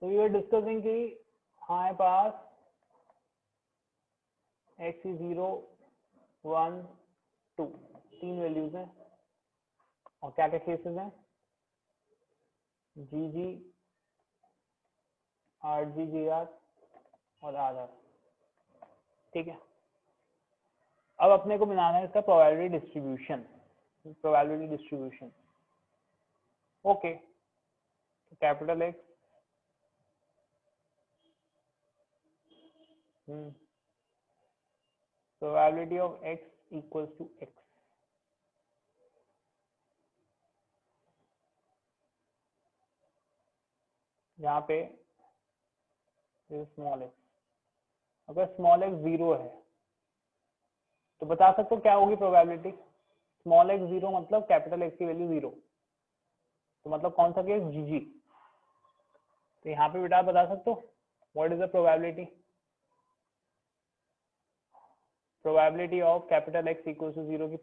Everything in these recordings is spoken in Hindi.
तो वी आर डिस्कसिंग कि हमारे पास x is 0 1 2 तीन वैल्यूज हैं और क्या क्या केसेस हैं G G R G G R और आर आर। ठीक है, अब अपने को बनाना है इसका प्रोबेबिलिटी डिस्ट्रीब्यूशन। ओके, तो capital X probability of X equals to X. यहाँ पे स्मॉल एक्स, अगर स्मॉल एक्स 0 है तो बता सकते हो क्या होगी प्रोबेबिलिटी। स्मॉल एक्स 0 मतलब कैपिटल एक्स की वैल्यू 0, तो मतलब कौन सा केस जी जी। तो यहाँ पे बेटा बता सकते हो what is the probability of capital X equal to 0 की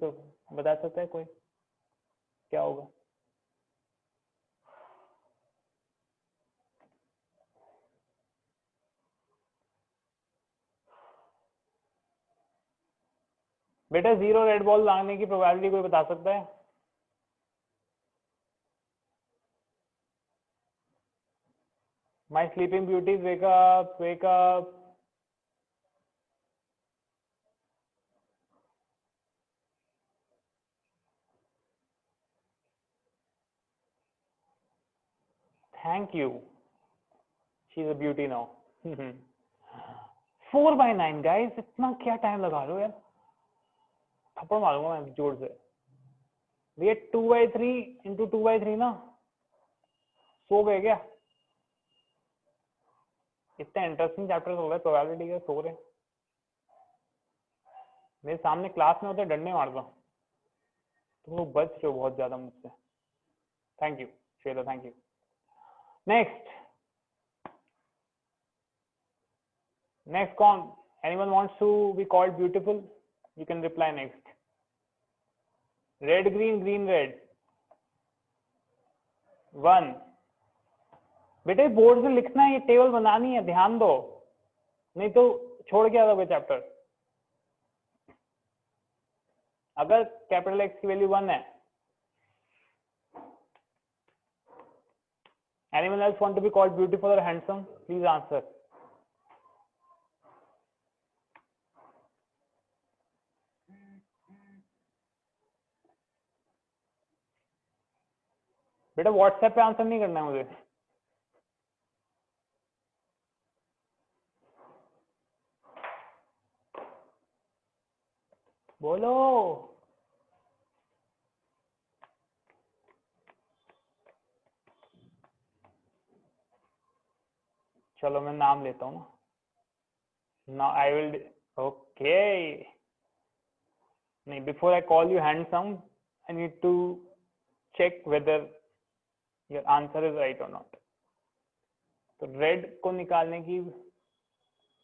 बता सकता है कोई, क्या होगा। बेटा 0 रेड बॉल लाने की प्रोबेबिलिटी कोई बता सकता है। My sleeping beauties wake up wake up. Thank you, she is a beauty now. 4/9 guys, इतना क्या टाइम लगा रहे हो यार, थप्पड़ मारूंगा मैं जोर से। ये 2/3 इंटू 2/3 ना, सो गए क्या। इतना इंटरेस्टिंग चैप्टर हो गया प्रोबेबिलिटी के, सो रहे। मेरे सामने क्लास में होते डंडे मारता, तुम लोग बच रहे हो बहुत ज्यादा मुझसे। Thank you Shweta, thank you. Next कौन, anyone wants to be called beautiful, you can reply next. Red green green red 1। बेटे बोर्ड से लिखना है, ये टेबल बनानी है, ध्यान दो, नहीं तो छोड़ के आ जाओगे चैप्टर। अगर कैपिटल एक्स की वैल्यू 1 है, anyone else want to be called beautiful or handsome, please answer। बेटा व्हाट्सएप पे आंसर नहीं करना है मुझे। बोलो। चलो मैं नाम लेता हूँ ना, आई विल, ओके। नहीं, before I call you handsome I need to check whether your answer is right और नॉट। तो रेड को निकालने की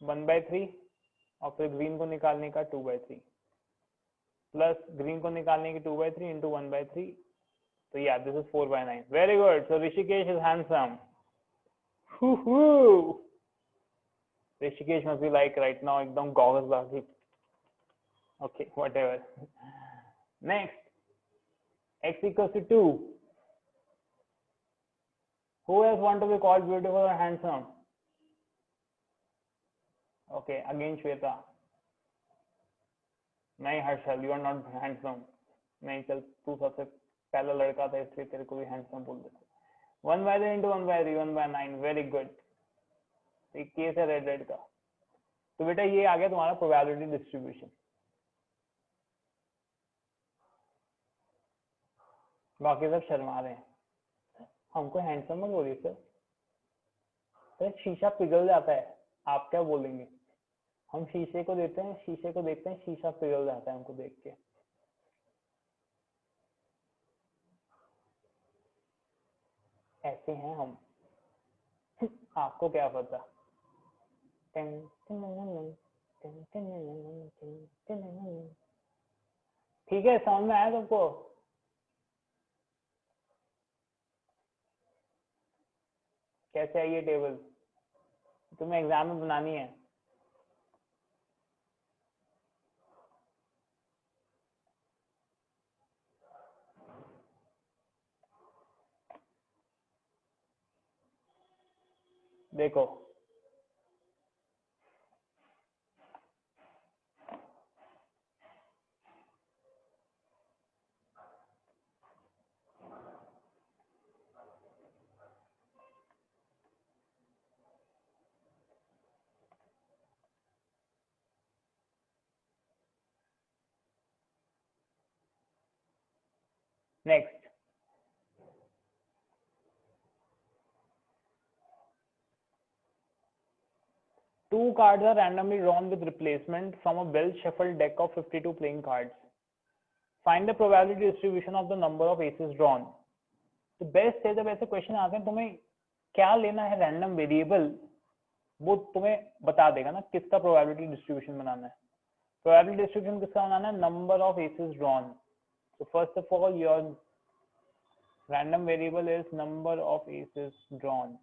1/3 और फिर ग्रीन को निकालने का 2/3 प्लस ग्रीन को निकालने की 2/3 इंटू 1/3, तो या this is 4/9। Very good, so Rishikesh is handsome. Rishikesh must be like right now एकदम goggles lagi. Okay, whatever. Next, x equals to 2. Who else want to be called beautiful or handsome? Okay, again Shweta. नहीं Harshal, you are not handsome. नहीं चल, तू सबसे पहला लड़का था इसलिए तेरे को भी handsome बोल देते। 1/3 into 1/3 1/9, very good. एक केस है रेड रेड का। तो बेटा ये आ गया तुम्हारा प्रोबेबिलिटी डिस्ट्रीब्यूशन। बाकी सब शर्मा रहे हैं, हमको हैंडसम मत बोलिए सर। तो शीशा पिघल जाता है, आप क्या बोलेंगे। हम शीशे को देते हैं, शीशे को देखते हैं, शीशा पिघल जाता है हमको देख के। ऐसे हैं हम, आपको क्या पता। ठीक है, समझ में आया तुमको। कैसे आई ये टेबल? तुम्हें एग्जाम में बनानी है। देखो next, two cards are randomly drawn with replacement from a well shuffled deck of 52 playing cards. Find the probability distribution of the number of aces drawn. तो बेस्ट है जब ऐसे क्वेश्चन आते हैं, तुम्हें क्या लेना है रैंडम वेरिएबल, वो तुम्हें बता देगा ना किसका प्रोबेबिलिटी डिस्ट्रीब्यूशन बनाना है। प्रोबेबिलिटी डिस्ट्रीब्यूशन किसका बनाना है? Number of aces drawn. So first of all, your random variable is number of aces drawn.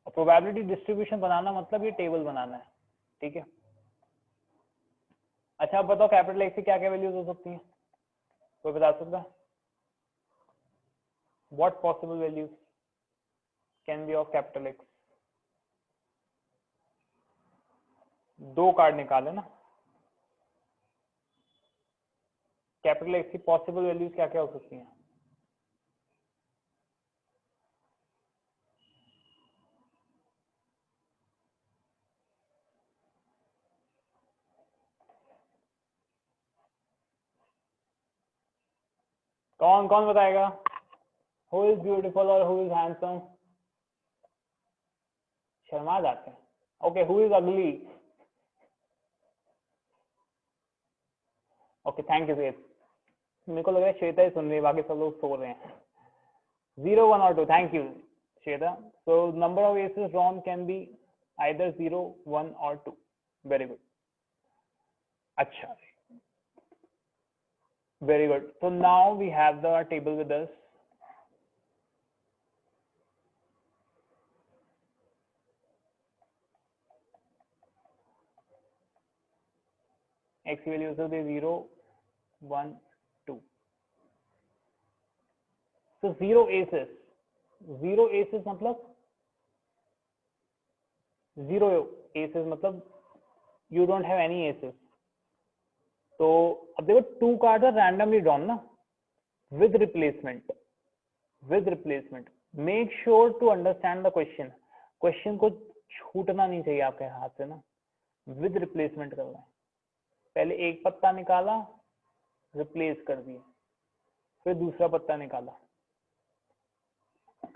Probability distribution बनाना मतलब ये टेबल बनाना है, ठीक है। अच्छा अब बताओ कैपिटल एक्स की क्या क्या वैल्यूज हो सकती हैं, कोई बता सकता है? What possible values can be of capital x? दो कार्ड निकाले ना, कैपिटल एक्स की पॉसिबल वैल्यूज क्या क्या हो सकती हैं? कौन कौन बताएगा? हु इज ब्यूटीफुल और हु इज हैंडसम? शर्मा जाते हैं। ओके, हु इज अगली? ओके थैंक यू श्वेत, मेरे को लग रहा है श्वेता ही सुन रही है, बाकी सब लोग सो रहे हैं। 0, 1 और 2, thank you Shweta. So number of aces drawn can be either 0, 1 or 2. Very good. अच्छा, very good. So now we have the table with us. X values will be 0, 1, 2. So 0 aces. 0 aces मतलब 0 aces मतलब you don't have any aces. तो अब देखो 2 cards are randomly drawn ना, with replacement. With replacement. Make sure to understand the question. Question को छूटना नहीं चाहिए आपके हाथ से ना, with replacement करना है। पहले एक पत्ता निकाला, रिप्लेस कर दिया, फिर दूसरा पत्ता निकाला।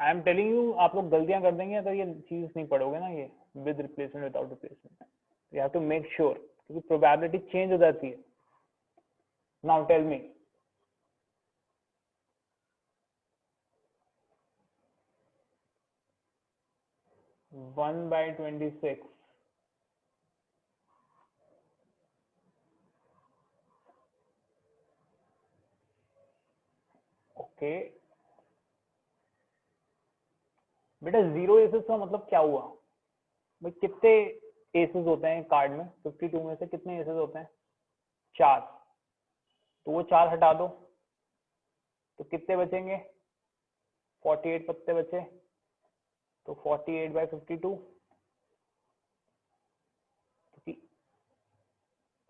आई एम टेलिंग यू, आप लोग गलतियां कर देंगे तो ये चीज नहीं पढ़ोगे ना, ये with replacement without replacement. You have to make sure, क्योंकि प्रोबेबिलिटी चेंज हो जाती है। Now tell me, one by 26 okay बेटा, 0 एसेस का मतलब क्या हुआ भाई? कितने एसेस होते हैं कार्ड में? 52 में से कितने एसेस होते हैं? 4। तो वो 4 हटा दो तो कितने बचेंगे? 48 पत्ते बचे, तो 48/52,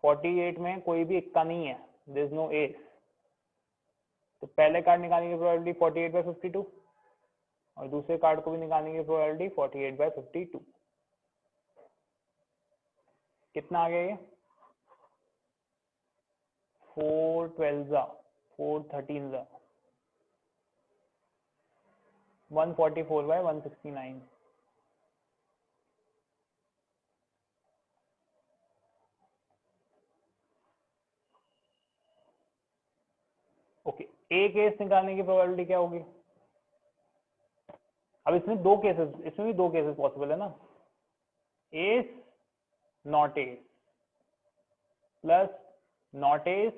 48 में कोई भी इक्का नहीं है, देयर इज नो एस। तो पहले कार्ड निकालने की प्रोबेबिलिटी 48/52 और दूसरे कार्ड को भी निकालने की प्रोबेबिलिटी 48/52। कितना आ गया ये? 4 12 4 13 144/169। ओके, एक केस निकालने की प्रोबेबिलिटी क्या होगी? अब इसमें दो केसेस, इसमें भी दो केसेस पॉसिबल है ना, S not S plus not S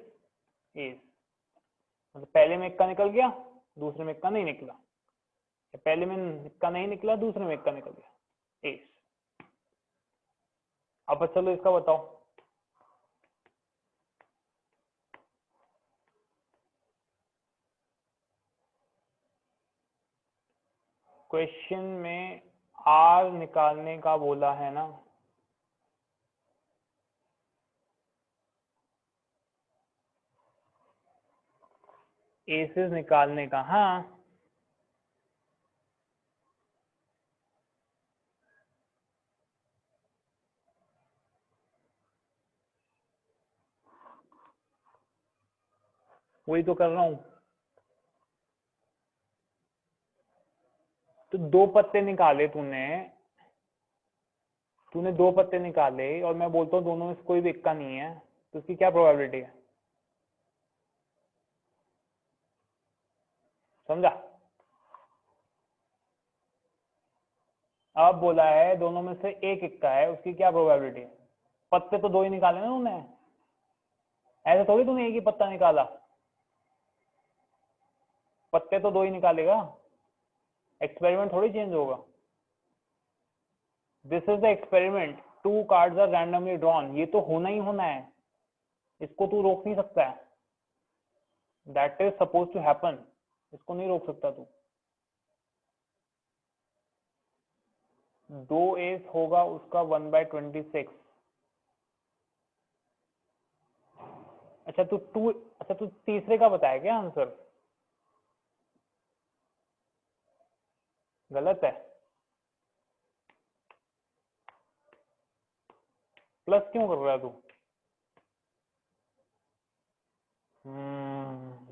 S. मतलब पहले में इक्का निकल गया, दूसरे में इक्का नहीं निकला। पहले में इक्का नहीं निकला, दूसरे में इक्का निकल गया, एस। अब चलो इसका बताओ। क्वेश्चन में आर निकालने का बोला है ना, एसेस निकालने का। हाँ, वही तो कर रहा हूं। तो दो पत्ते निकाले तूने, दो पत्ते निकाले और मैं बोलता हूँ दोनों में से कोई भी इक्का नहीं है, तो उसकी क्या प्रोबेबिलिटी है? समझा? अब बोला है दोनों में से एक इक्का है, उसकी क्या प्रोबेबिलिटी है? पत्ते तो दो ही निकाले ना तूने, ऐसे थोड़ी तूने एक ही पत्ता निकाला, पत्ते तो दो ही निकालेगा, एक्सपेरिमेंट थोड़ी चेंज होगा। This is the experiment, 2 cards are randomly drawn, ये तो होना ही होना है, इसको तू रोक नहीं सकता है, that is suppose to happen, इसको नहीं रोक सकता तू। 2 एस होगा उसका 1/26। अच्छा तू तीसरे का बताया क्या आंसर? गलत है। प्लस क्यों कर रहा है तू?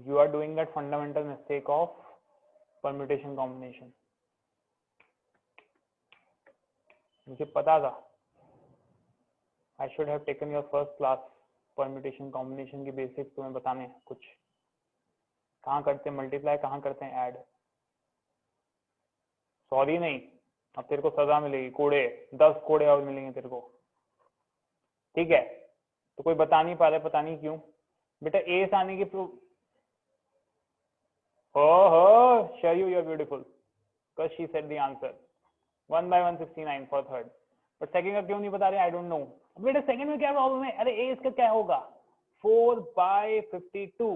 You are doing that fundamental mistake of permutation combination. मुझे पता था, I should have taken your first class. Permutation combination की बेसिक्स तुम्हें बताने हैं कुछ, कहाँ करते हैं मल्टीप्लाई, कहाँ करते हैं ऐड। सॉरी नहीं, अब तेरे को सजा मिलेगी, कोड़े 10 कोड़े और मिलेंगे तेरे को, ठीक है? तो कोई बता नहीं पा रहा, पता नहीं क्यों बेटा। एस आने की oh Shayu, you're beautiful because she said the answer 1/169 for third, but second का क्यों नहीं बता रहे? I don't know। बेटा सेकंड में क्या प्रॉब्लम है? अरे एस का क्या होगा? 4/52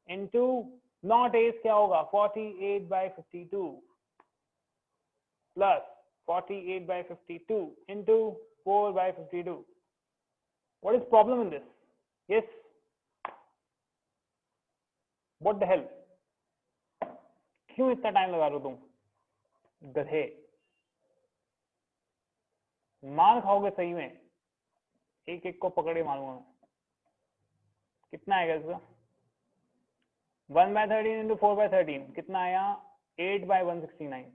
into नॉट एस क्या होगा? 48/52 plus 48/52 into 4/52। What is problem in this? Yes, what the hell? क्यों इतना टाइम लगा रहे हो तुम गधे? मार खाओगे सही में, एक एक को पकड़े मारूंगा मैं। कितना आएगा इसका? 1/13 इंटू 4/13 कितना आया? 8/169,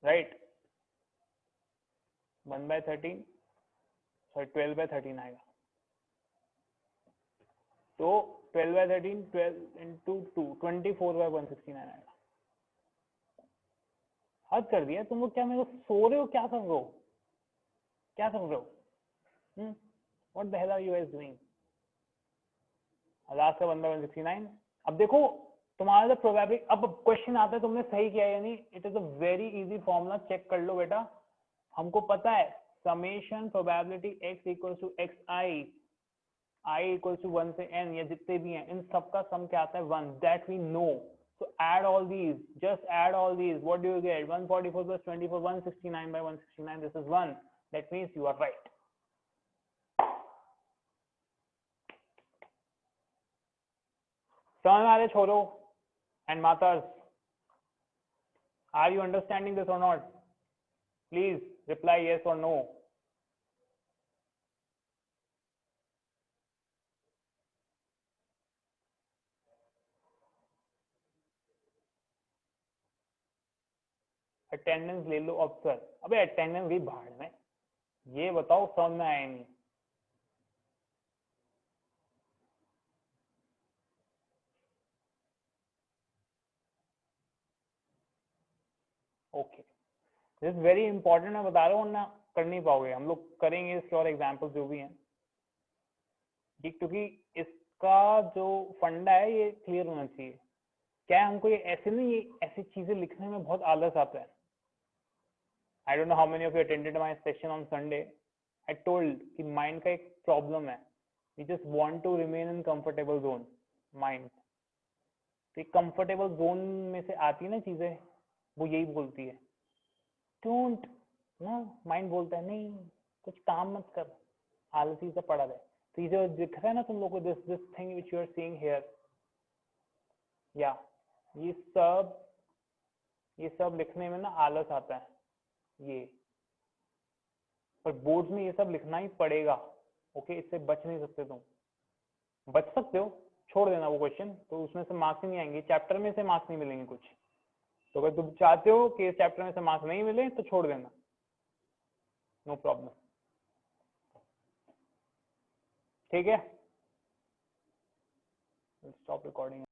राइट? 1/13 सॉरी 12/13 आएगा, तो 12/13 12 इंटू 2 24/169 आएगा। हद कर दिया तुम लोग। क्या मेरे को सो रहे हो? क्या कर रहे हो? क्या कर रहे हो? What the hell are you guys doing? Last का 1/169। अब देखो तुम्हारा जो प्रोबेबिलिटी, अब क्वेश्चन आता है तुमने सही किया यानी it is a very easy formula, check कर लो बेटा। हमको पता है summation probability x equal to x i equal to 1 से n, या जितने भी हैं इन सबका सम क्या आता है? 1, that we know. So add all these, just add all these. What do you get? 144 plus 24, 169/169. This is 1. That means you are right. समझ में आ रहे छोरो and matas? Are you understanding this or not? Please reply yes or no. Attendance ले लो अब सर। अबे अटेंडेंस भी भाड़ में, ये बताओ समझ में आया नहीं? ओके, दिस वेरी इंपॉर्टेंट, मैं बता रहा हूँ ना कर नहीं पाओगे। हम लोग करेंगे इसके और एग्जाम्पल जो भी हैं, क्योंकि इसका जो फंडा है ये क्लियर होना चाहिए। क्या है, हमको ये ऐसे नहीं, ये ऐसी चीजें लिखने में बहुत आलस आता है. I don't know how many of you attended my session on Sunday. I told कि माइंड का एक प्रॉब्लम है, we just want to remain in comfortable zone. Mind तो कंफर्टेबल जोन में से आती है ना चीजें, वो यही बोलती है डोंट ना. माइंड बोलता है नहीं, कुछ काम मत कर, आलसी से पड़ा रहे. तो ये जो दिख रहा है ना तुम लोग को, this thing which you are seeing here, या ये सब लिखने में ना आलस आता है ये. पर बोर्ड्स में ये सब लिखना ही पड़ेगा. ओके, इससे बच नहीं सकते तुम. बच सकते हो, छोड़ देना वो क्वेश्चन, तो उसमें से मार्क्स ही नहीं आएंगे, चैप्टर में से मार्क्स नहीं मिलेंगे कुछ. तो अगर तुम चाहते हो कि इस चैप्टर में से मार्क्स नहीं मिले तो छोड़ देना, नो प्रॉब्लम. ठीक है, स्टॉप रिकॉर्डिंग.